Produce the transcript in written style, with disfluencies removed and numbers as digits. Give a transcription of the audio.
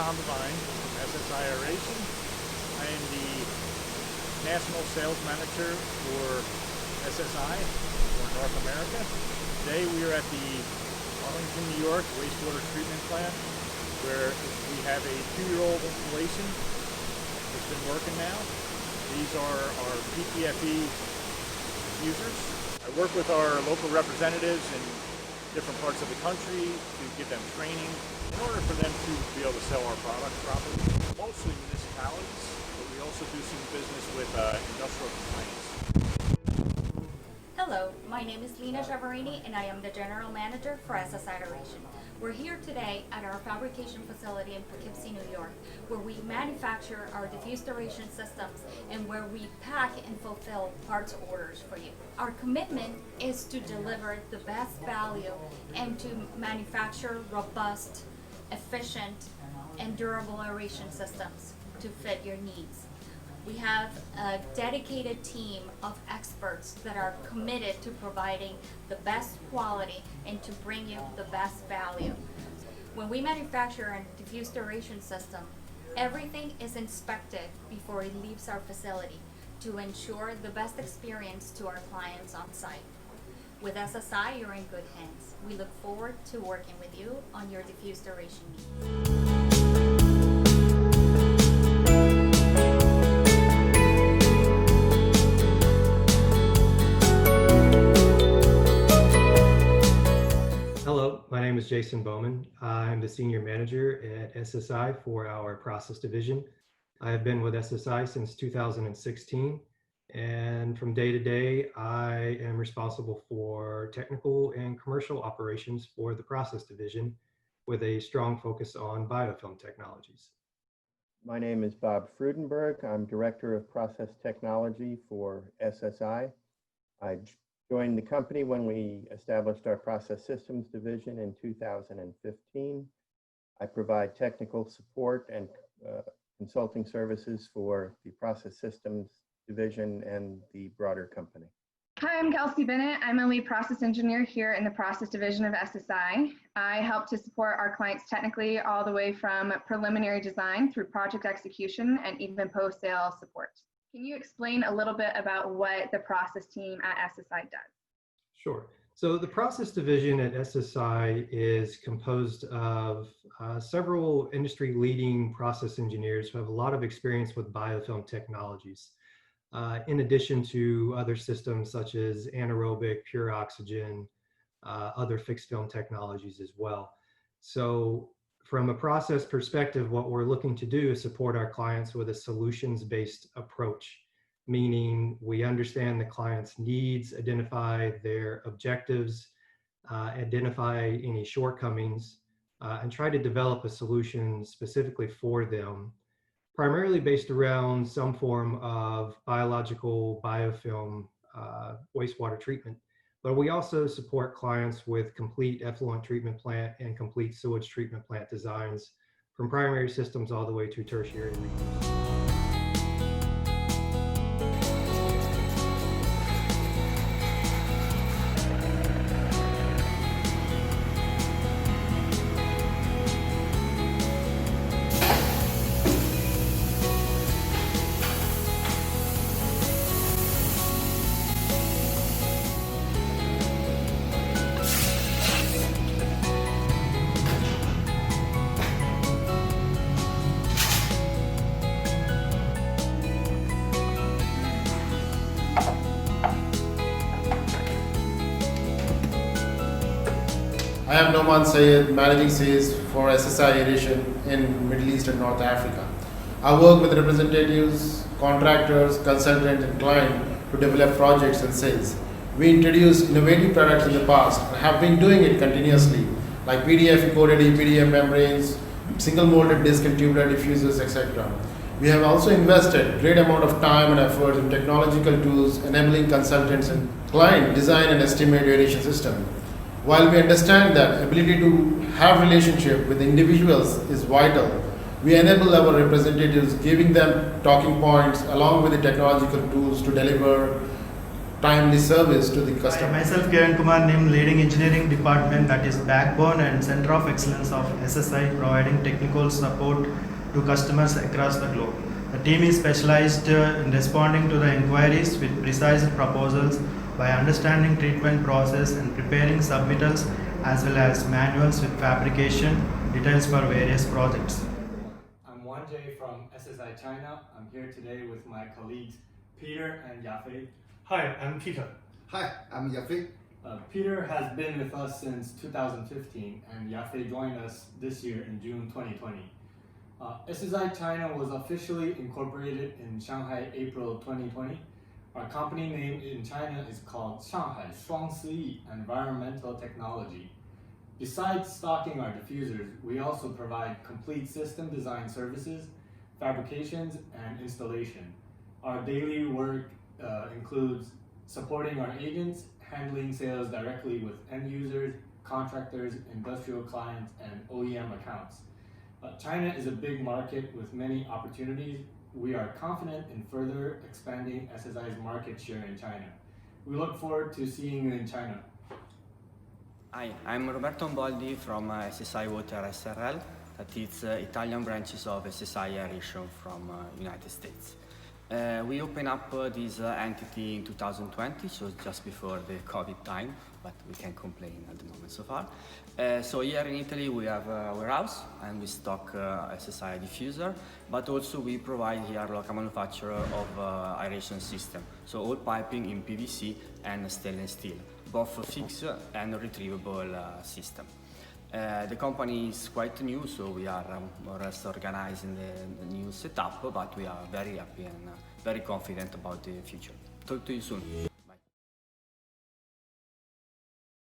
Tom Devine from SSI Aeration. I am the National Sales Manager for SSI for North America. Today we are at the Arlington, New York wastewater treatment plant where we have a 2-year-old installation that's been working now. These are our PTFE diffusers. I work with our local representatives in different parts of the country to give them training in order for them to be able to sell our product properly. Mostly municipalities, but we also do some business with industrial clients. Hello, my name is Lina Javarini and I am the General Manager for SSI Aeration. We're here today at our fabrication facility in Poughkeepsie, New York, where we manufacture our diffused aeration systems and where we pack and fulfill parts orders for you. Our commitment is to deliver the best value and to manufacture robust, efficient, and durable aeration systems to fit your needs. We have a dedicated team of experts that are committed to providing the best quality and to bring you the best value. When we manufacture a diffused aeration system, everything is inspected before it leaves our facility to ensure the best experience to our clients on site. With SSI, you're in good hands. We look forward to working with you on your diffused aeration needs. Hello, my name is Jason Bowman. I'm the Senior Manager at SSI for our Process Division. I have been with SSI since 2016, and from day to day, I am responsible for technical and commercial operations for the Process Division with a strong focus on biofilm technologies. My name is Bob Frudenberg. I'm Director of Process Technology for SSI. I joined the company when we established our Process Systems Division in 2015. I provide technical support and consulting services for the Process Systems Division and the broader company. Hi, I'm Kelsey Bennett. I'm a lead process engineer here in the Process Division of SSI. I help to support our clients technically all the way from preliminary design through project execution and even post-sale support. Can you explain a little bit about what the process team at SSI does? Sure. So the Process Division at SSI is composed of several industry-leading process engineers who have a lot of experience with biofilm technologies, in addition to other systems such as anaerobic, pure oxygen, other fixed film technologies as well. So from a process perspective, what we're looking to do is support our clients with a solutions-based approach, meaning we understand the client's needs, identify their objectives, identify any shortcomings, and try to develop a solution specifically for them, primarily based around some form of biological biofilm wastewater treatment. But we also support clients with complete effluent treatment plant and complete sewage treatment plant designs, from primary systems all the way to tertiary reuse. I am Noman Sayed, Managing Sales for SSI Aeration in Middle East and North Africa. I work with representatives, contractors, consultants, and clients to develop projects and sales. We introduced innovative products in the past and have been doing it continuously, like PDFE-coated EPDM membranes, single molded disc and tubular diffusers, etc. We have also invested great amount of time and effort in technological tools enabling consultants and client design and estimate aeration system. While we understand that ability to have relationship with individuals is vital, we enable our representatives, giving them talking points along with the technological tools to deliver timely service to the I customer. myself Kiran Kumar Nim, leading engineering department, that is backbone and center of excellence of SSI, providing technical support to customers across the globe. The team is specialized in responding to the inquiries with precise proposals by understanding treatment process and preparing submittals as well as manuals with fabrication details for various projects. I'm Wanjay from SSI China. I'm here today with my colleagues Peter and Yafei. Hi, I'm Peter. Hi, I'm Yafei. Peter has been with us since 2015 and Yafei joined us this year in June 2020. SSI China was officially incorporated in Shanghai April 2020. Our company name in China is called Shanghai Shuangsiyi Environmental Technology. Besides stocking our diffusers, we also provide complete system design services, fabrications, and installation. Our daily work includes supporting our agents, handling sales directly with end users, contractors, industrial clients, and OEM accounts. China is a big market with many opportunities. We are confident in further expanding SSI's market share in China. We look forward to seeing you in China. Hi, I'm Roberto Boldi from SSI Water SRL, that is Italian branches of SSI Aeration from United States. We opened up this entity in 2020, so just before the COVID time, but we can't complain at the moment so far. So here in Italy we have a warehouse and we stock SSI diffuser, but also we provide here local manufacturer of aeration system, so all piping in PVC and stainless steel, both fixed and retrievable system. The company is quite new, so we are more or less organizing the new setup, but we are very happy and very confident about the future. Talk to you soon.